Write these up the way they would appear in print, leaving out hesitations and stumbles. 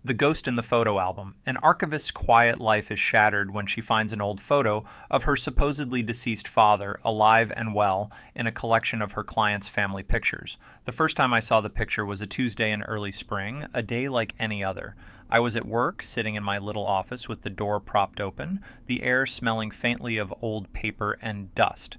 The Ghost in the Photo Album. An archivist's quiet life is shattered when she finds an old photo of her supposedly deceased father, alive and well, in a collection of her client's family pictures. The first time I saw the picture was a Tuesday in early spring, a day like any other. I was at work, sitting in my little office with the door propped open, the air smelling faintly of old paper and dust.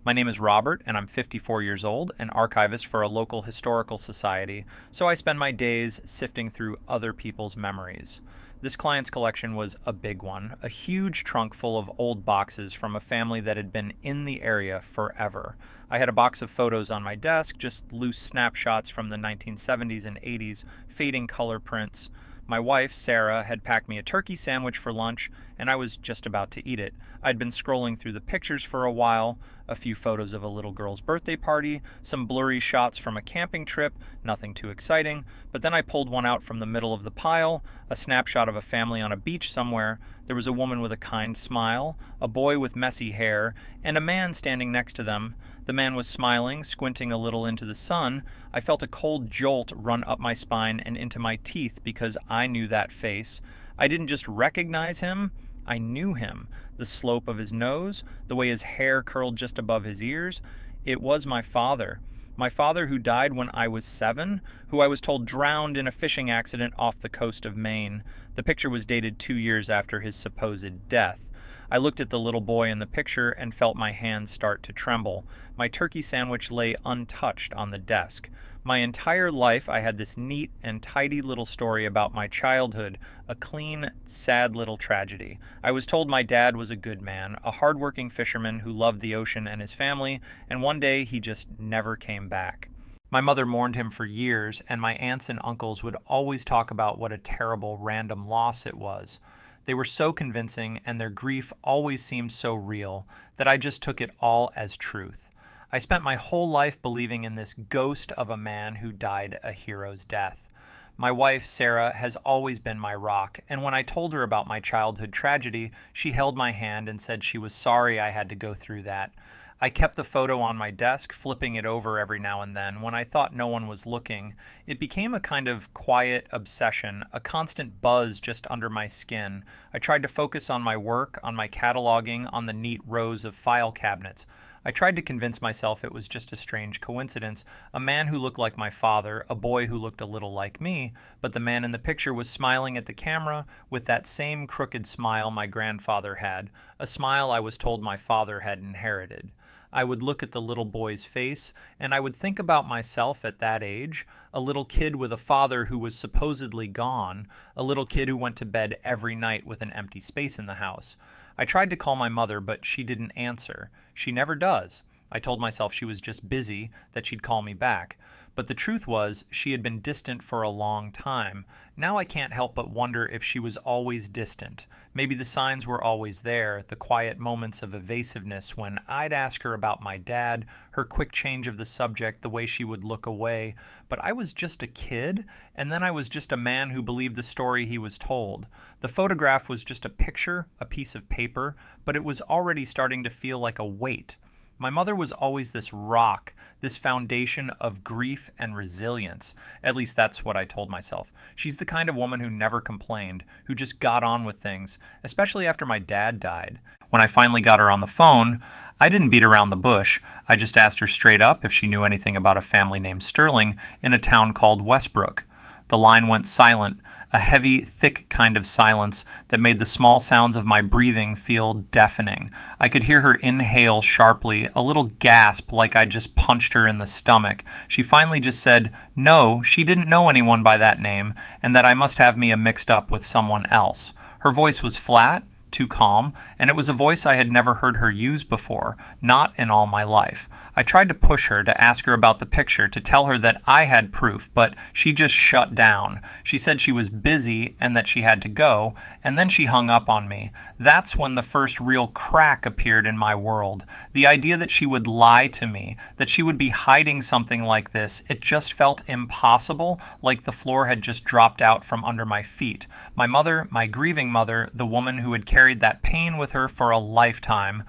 My name is Robert, and I'm 54 years old, an archivist for a local historical society, so I spend my days sifting through other people's memories. This client's collection was a big one, a huge trunk full of old boxes from a family that had been in the area forever. I had a box of photos on my desk, just loose snapshots from the 1970s and 80s, fading color prints. My wife, Sarah, had packed me a turkey sandwich for lunch, and I was just about to eat it. I'd been scrolling through the pictures for a while, a few photos of a little girl's birthday party, some blurry shots from a camping trip, nothing too exciting, but then I pulled one out from the middle of the pile, a snapshot of a family on a beach somewhere. There was a woman with a kind smile, a boy with messy hair, and a man standing next to them. The man was smiling, squinting a little into the sun. I felt a cold jolt run up my spine and into my teeth because I knew that face. I didn't just recognize him, I knew him. The slope of his nose, the way his hair curled just above his ears. It was my father. My father who died when I was 7, who I was told drowned in a fishing accident off the coast of Maine. The picture was dated 2 years after his supposed death. I looked at the little boy in the picture and felt my hands start to tremble. My turkey sandwich lay untouched on the desk. My entire life I had this neat and tidy little story about my childhood, a clean, sad little tragedy. I was told my dad was a good man, a hardworking fisherman who loved the ocean and his family, and one day he just never came back. My mother mourned him for years, and my aunts and uncles would always talk about what a terrible random loss it was. They were so convincing, and their grief always seemed so real, that I just took it all as truth. I spent my whole life believing in this ghost of a man who died a hero's death. My wife, Sarah, has always been my rock, and when I told her about my childhood tragedy, she held my hand and said she was sorry I had to go through that. I kept the photo on my desk, flipping it over every now and then when I thought no one was looking. It became a kind of quiet obsession, a constant buzz just under my skin. I tried to focus on my work, on my cataloging, on the neat rows of file cabinets. I tried to convince myself it was just a strange coincidence, a man who looked like my father, a boy who looked a little like me, but the man in the picture was smiling at the camera with that same crooked smile my grandfather had, a smile I was told my father had inherited. I would look at the little boy's face, and I would think about myself at that age, a little kid with a father who was supposedly gone, a little kid who went to bed every night with an empty space in the house. I tried to call my mother, but she didn't answer. She never does. I told myself she was just busy, that she'd call me back. But the truth was, she had been distant for a long time. Now I can't help but wonder if she was always distant. Maybe the signs were always there, the quiet moments of evasiveness when I'd ask her about my dad, her quick change of the subject, the way she would look away. But I was just a kid, and then I was just a man who believed the story he was told. The photograph was just a picture, a piece of paper, but it was already starting to feel like a weight. My mother was always this rock, this foundation of grief and resilience. At least that's what I told myself. She's the kind of woman who never complained, who just got on with things, especially after my dad died. When I finally got her on the phone, I didn't beat around the bush. I just asked her straight up if she knew anything about a family named Sterling in a town called Westbrook. The line went silent, a heavy, thick kind of silence that made the small sounds of my breathing feel deafening. I could hear her inhale sharply, a little gasp like I'd just punched her in the stomach. She finally just said, no, she didn't know anyone by that name, and that I must have me mixed up with someone else. Her voice was flat, too calm, and it was a voice I had never heard her use before, not in all my life. I tried to push her, to ask her about the picture, to tell her that I had proof, but she just shut down. She said she was busy and that she had to go, and then she hung up on me. That's when the first real crack appeared in my world. The idea that she would lie to me, that she would be hiding something like this, it just felt impossible, like the floor had just dropped out from under my feet. My mother, my grieving mother, the woman who had carried that pain with her for a lifetime,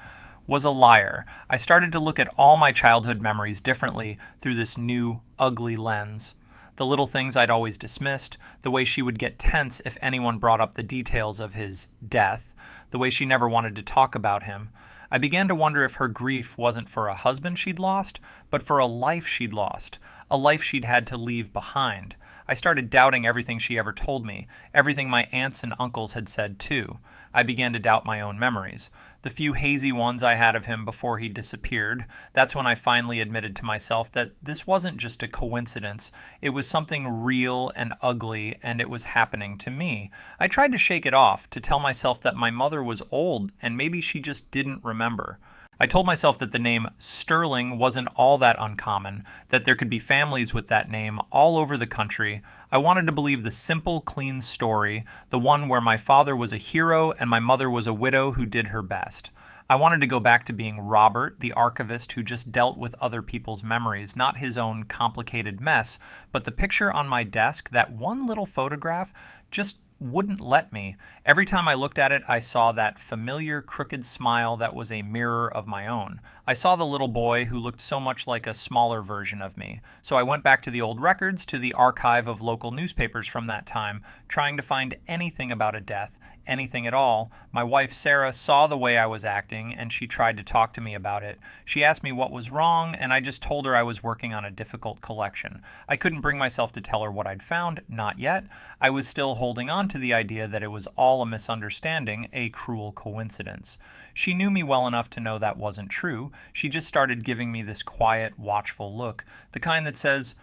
was a liar. I started to look at all my childhood memories differently through this new, ugly lens. the little things I'd always dismissed, the way she would get tense if anyone brought up the details of his death, the way she never wanted to talk about him. I began to wonder if her grief wasn't for a husband she'd lost, but for a life she'd lost, a life she'd had to leave behind. I started doubting everything she ever told me, everything my aunts and uncles had said too. I began to doubt my own memories. The few hazy ones I had of him before he disappeared, that's when I finally admitted to myself that this wasn't just a coincidence. It was something real and ugly, and it was happening to me. I tried to shake it off, to tell myself that my mother was old, and maybe she just didn't remember. I told myself that the name Sterling wasn't all that uncommon, that there could be families with that name all over the country. I wanted to believe the simple, clean story, the one where my father was a hero and my mother was a widow who did her best. I wanted to go back to being Robert, the archivist who just dealt with other people's memories, not his own complicated mess, but the picture on my desk, that one little photograph, just wouldn't let me. Every time I looked at it, I saw that familiar crooked smile that was a mirror of my own. I saw the little boy who looked so much like a smaller version of me. So I went back to the old records, to the archive of local newspapers from that time, trying to find anything about a death, anything at all. My wife Sarah saw the way I was acting, and she tried to talk to me about it. She asked me what was wrong, and I just told her I was working on a difficult collection. I couldn't bring myself to tell her what I'd found, not yet. I was still holding on to the idea that it was all a misunderstanding, a cruel coincidence. She knew me well enough to know that wasn't true. She just started giving me this quiet, watchful look, the kind that says,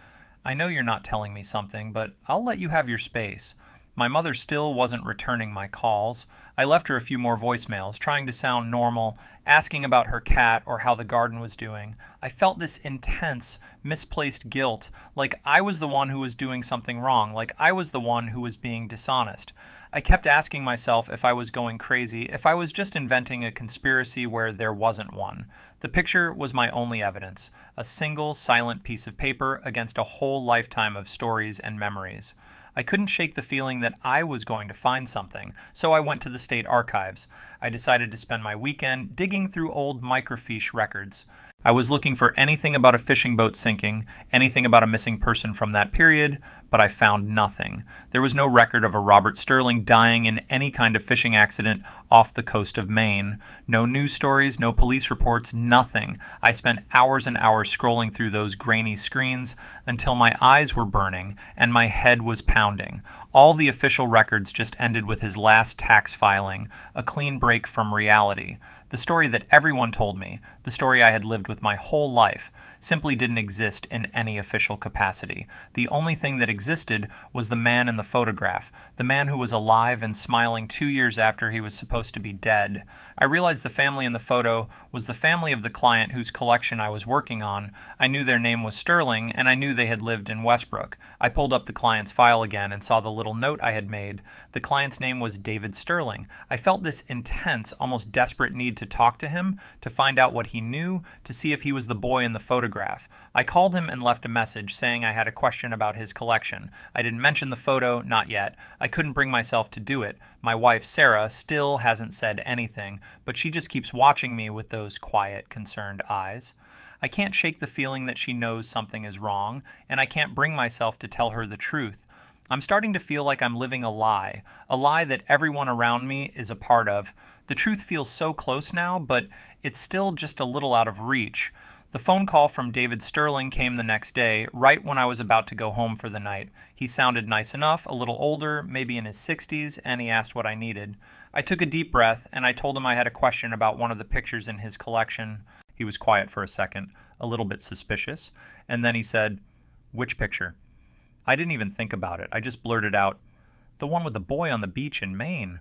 "I know you're not telling me something, but I'll let you have your space." My mother still wasn't returning my calls. I left her a few more voicemails, trying to sound normal, asking about her cat or how the garden was doing. I felt this intense, misplaced guilt, like I was the one who was doing something wrong, like I was the one who was being dishonest. I kept asking myself if I was going crazy, if I was just inventing a conspiracy where there wasn't one. The picture was my only evidence, a single silent piece of paper against a whole lifetime of stories and memories. I couldn't shake the feeling that I was going to find something, so I went to the state archives. I decided to spend my weekend digging through old microfiche records. I was looking for anything about a fishing boat sinking, anything about a missing person from that period, but I found nothing. There was no record of a Robert Sterling dying in any kind of fishing accident off the coast of Maine. No news stories, no police reports, nothing. I spent hours and hours scrolling through those grainy screens until my eyes were burning and my head was pounding. All the official records just ended with his last tax filing, a clean break from reality. The story that everyone told me, the story I had lived with my whole life, simply didn't exist in any official capacity. The only thing that existed was the man in the photograph, the man who was alive and smiling 2 years after he was supposed to be dead. I realized the family in the photo was the family of the client whose collection I was working on. I knew their name was Sterling, and I knew they had lived in Westbrook. I pulled up the client's file again and saw the little note I had made. The client's name was David Sterling. I felt this intense, almost desperate need to talk to him, to find out what he knew, to see if he was the boy in the photograph. I called him and left a message saying I had a question about his collection. I didn't mention the photo, not yet. I couldn't bring myself to do it. My wife, Sarah, still hasn't said anything, but she just keeps watching me with those quiet, concerned eyes. I can't shake the feeling that she knows something is wrong, and I can't bring myself to tell her the truth. I'm starting to feel like I'm living a lie that everyone around me is a part of. The truth feels so close now, but it's still just a little out of reach. The phone call from David Sterling came the next day, right when I was about to go home for the night. He sounded nice enough, a little older, maybe in his 60s, and he asked what I needed. I took a deep breath, and I told him I had a question about one of the pictures in his collection. He was quiet for a second, a little bit suspicious, and then he said, "Which picture?" I didn't even think about it. I just blurted out, "The one with the boy on the beach in Maine."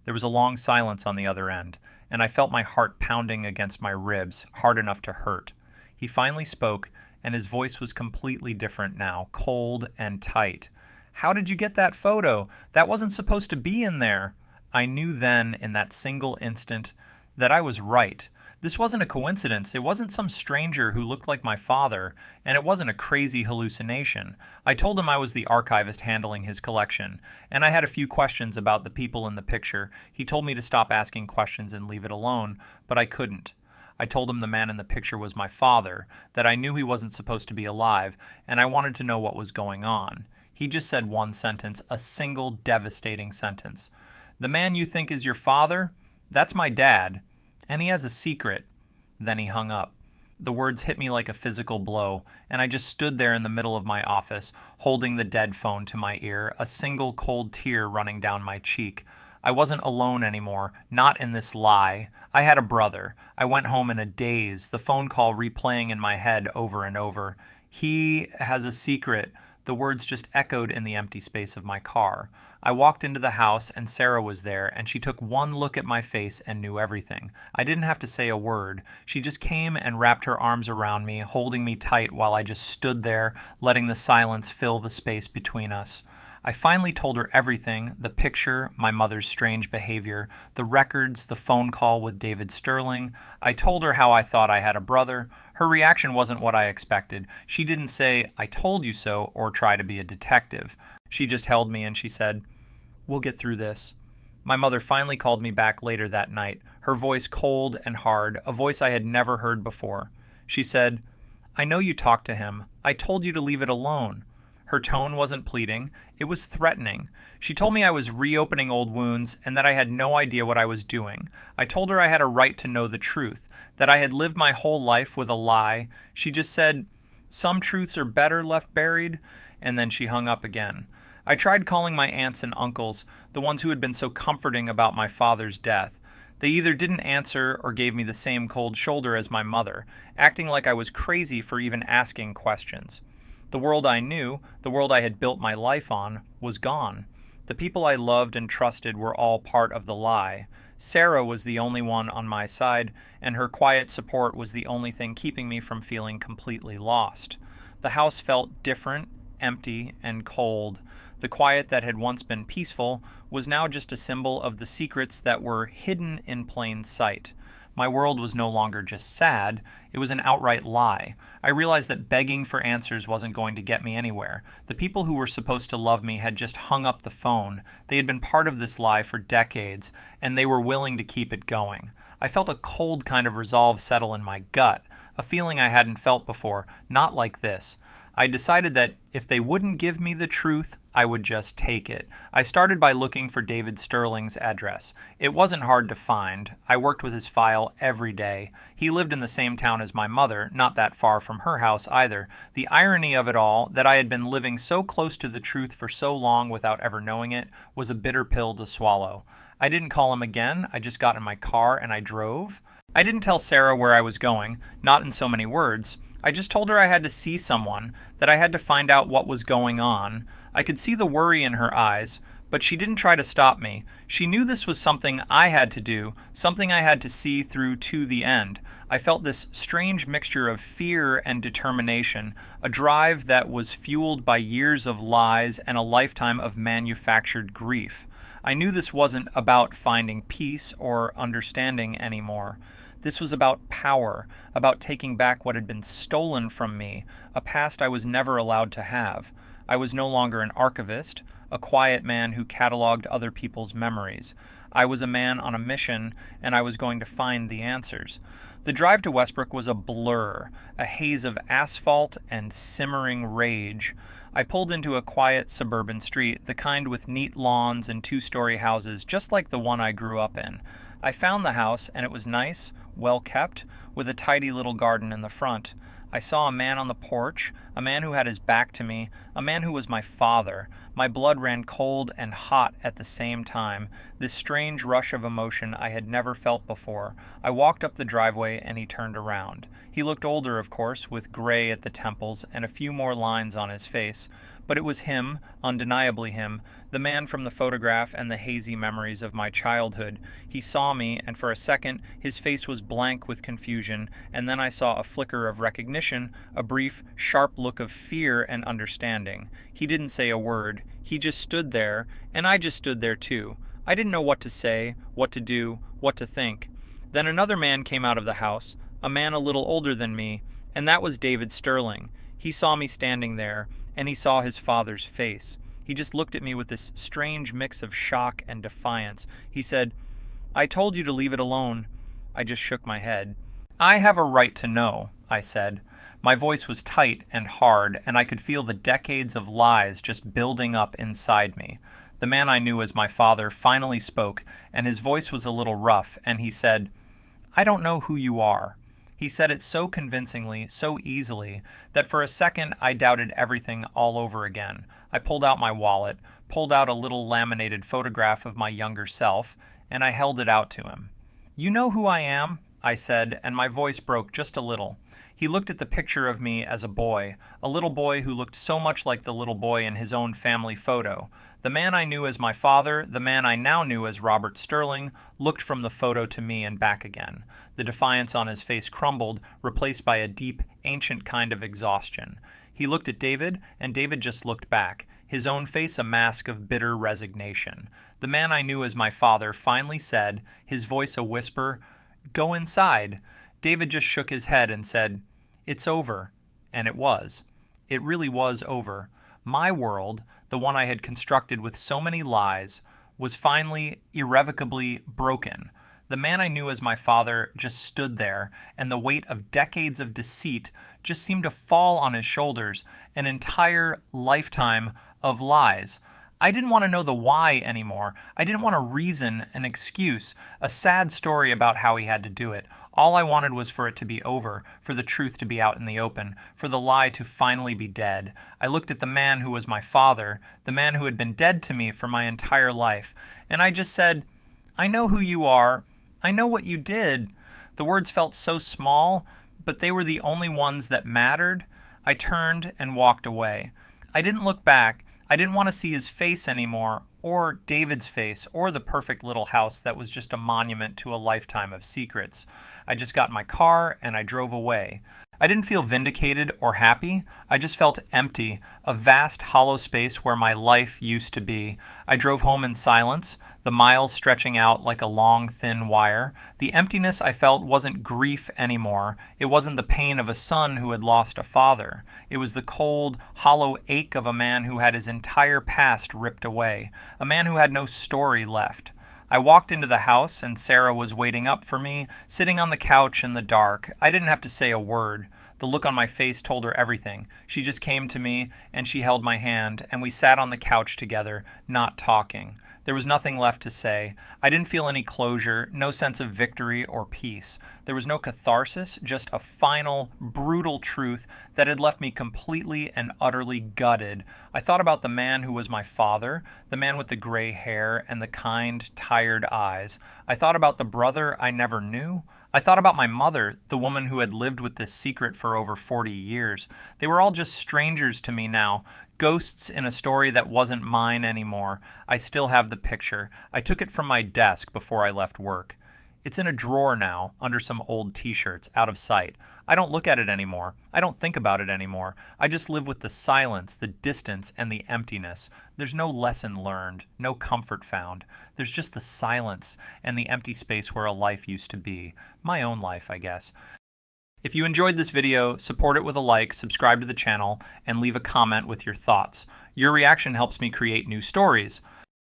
There was a long silence on the other end, and I felt my heart pounding against my ribs, hard enough to hurt. He finally spoke, and his voice was completely different now, cold and tight. "How did you get that photo? That wasn't supposed to be in there." I knew then, in that single instant, that I was right. This wasn't a coincidence. It wasn't some stranger who looked like my father, and it wasn't a crazy hallucination. I told him I was the archivist handling his collection, and I had a few questions about the people in the picture. He told me to stop asking questions and leave it alone, but I couldn't. I told him the man in the picture was my father, that I knew he wasn't supposed to be alive, and I wanted to know what was going on. He just said one sentence, a single devastating sentence. "The man you think is your father? That's my dad. And he has a secret." Then he hung up. The words hit me like a physical blow, and I just stood there in the middle of my office, holding the dead phone to my ear, a single cold tear running down my cheek. I wasn't alone anymore, not in this lie. I had a brother. I went home in a daze, the phone call replaying in my head over and over. "He has a secret." The words just echoed in the empty space of my car. I walked into the house and Sarah was there, and she took one look at my face and knew everything. I didn't have to say a word. She just came and wrapped her arms around me, holding me tight while I just stood there, letting the silence fill the space between us. I finally told her everything, the picture, my mother's strange behavior, the records, the phone call with David Sterling. I told her how I thought I had a brother. Her reaction wasn't what I expected. She didn't say, "I told you so," or try to be a detective. She just held me and she said, "We'll get through this." My mother finally called me back later that night, her voice cold and hard, a voice I had never heard before. She said, "I know you talked to him. I told you to leave it alone." Her tone wasn't pleading, it was threatening. She told me I was reopening old wounds and that I had no idea what I was doing. I told her I had a right to know the truth, that I had lived my whole life with a lie. She just said, "Some truths are better left buried," and then she hung up again. I tried calling my aunts and uncles, the ones who had been so comforting about my father's death. They either didn't answer or gave me the same cold shoulder as my mother, acting like I was crazy for even asking questions. The world I knew, the world I had built my life on, was gone. The people I loved and trusted were all part of the lie. Sarah was the only one on my side, and her quiet support was the only thing keeping me from feeling completely lost. The house felt different, empty, and cold. The quiet that had once been peaceful was now just a symbol of the secrets that were hidden in plain sight. My world was no longer just sad, it was an outright lie. I realized that begging for answers wasn't going to get me anywhere. The people who were supposed to love me had just hung up the phone. They had been part of this lie for decades, and they were willing to keep it going. I felt a cold kind of resolve settle in my gut, a feeling I hadn't felt before, not like this. I decided that if they wouldn't give me the truth, I would just take it. I started by looking for David Sterling's address. It wasn't hard to find. I worked with his file every day. He lived in the same town as my mother, not that far from her house either. The irony of it all, that I had been living so close to the truth for so long without ever knowing it, was a bitter pill to swallow. I didn't call him again. I just got in my car and I drove. I didn't tell Sarah where I was going, not in so many words. I just told her I had to see someone, that I had to find out what was going on. I could see the worry in her eyes, but she didn't try to stop me. She knew this was something I had to do, something I had to see through to the end. I felt this strange mixture of fear and determination, a drive that was fueled by years of lies and a lifetime of manufactured grief. I knew this wasn't about finding peace or understanding anymore. This was about power, about taking back what had been stolen from me, a past I was never allowed to have. I was no longer an archivist, a quiet man who cataloged other people's memories. I was a man on a mission, and I was going to find the answers. The drive to Westbrook was a blur, a haze of asphalt and simmering rage. I pulled into a quiet suburban street, the kind with neat lawns and two-story houses, just like the one I grew up in. I found the house, and it was nice, well kept, with a tidy little garden in the front. I saw a man on the porch, a man who had his back to me, a man who was my father. My blood ran cold and hot at the same time, this strange rush of emotion I had never felt before. I walked up the driveway and he turned around. He looked older, of course, with gray at the temples and a few more lines on his face. But it was him, undeniably him, the man from the photograph and the hazy memories of my childhood. He saw me, and for a second his face was blank with confusion, and then I saw a flicker of recognition, a brief, sharp look of fear and understanding. He didn't say a word. He just stood there, and I just stood there too. I didn't know what to say, what to do, what to think. Then another man came out of the house, a man a little older than me, and that was David Sterling. He saw me standing there, and he saw his father's face. He just looked at me with this strange mix of shock and defiance. He said, "I told you to leave it alone." I just shook my head. I have a right to know, I said. My voice was tight and hard, and I could feel the decades of lies just building up inside me. The man I knew as my father finally spoke, and his voice was a little rough, and he said, I don't know who you are. He said it so convincingly, so easily, that for a second I doubted everything all over again. I pulled out my wallet, pulled out a little laminated photograph of my younger self, and I held it out to him. You know who I am? I said, and my voice broke just a little. He looked at the picture of me as a little boy who looked so much like the little boy in his own family photo. The man I knew as my father, the man I now knew as Robert Sterling, looked from the photo to me and back again. The defiance on his face crumbled, replaced by a deep, ancient kind of exhaustion. He looked at David, and David just looked back, his own face a mask of bitter resignation. The man I knew as my father finally said, his voice a whisper, Go inside. David just shook his head and said, It's over. And it was. It really was over. My world, the one I had constructed with so many lies, was finally, irrevocably broken. The man I knew as my father just stood there, and the weight of decades of deceit just seemed to fall on his shoulders, an entire lifetime of lies. I didn't want to know the why anymore. I didn't want a reason, an excuse, a sad story about how he had to do it. All I wanted was for it to be over, for the truth to be out in the open, for the lie to finally be dead. I looked at the man who was my father, the man who had been dead to me for my entire life, and I just said, I know who you are. I know what you did. The words felt so small, but they were the only ones that mattered. I turned and walked away. I didn't look back. I didn't want to see his face anymore, or David's face, or the perfect little house that was just a monument to a lifetime of secrets. I just got in my car and I drove away. I didn't feel vindicated or happy. I just felt empty, a vast hollow space where my life used to be. I drove home in silence, the miles stretching out like a long, thin wire. The emptiness I felt wasn't grief anymore. It wasn't the pain of a son who had lost a father. It was the cold, hollow ache of a man who had his entire past ripped away, a man who had no story left. I walked into the house and Sarah was waiting up for me, sitting on the couch in the dark. I didn't have to say a word. The look on my face told her everything. She just came to me and she held my hand and we sat on the couch together, not talking. There was nothing left to say. I didn't feel any closure, no sense of victory or peace. There was no catharsis, just a final, brutal truth that had left me completely and utterly gutted. I thought about the man who was my father, the man with the gray hair and the kind, tired eyes. I thought about the brother I never knew. I thought about my mother, the woman who had lived with this secret for over 40 years. They were all just strangers to me now, ghosts in a story that wasn't mine anymore. I still have the picture. I took it from my desk before I left work. It's in a drawer now, under some old t-shirts, out of sight. I don't look at it anymore. I don't think about it anymore. I just live with the silence, the distance, and the emptiness. There's no lesson learned, no comfort found. There's just the silence and the empty space where a life used to be. My own life, I guess. If you enjoyed this video, support it with a like, subscribe to the channel, and leave a comment with your thoughts. Your reaction helps me create new stories.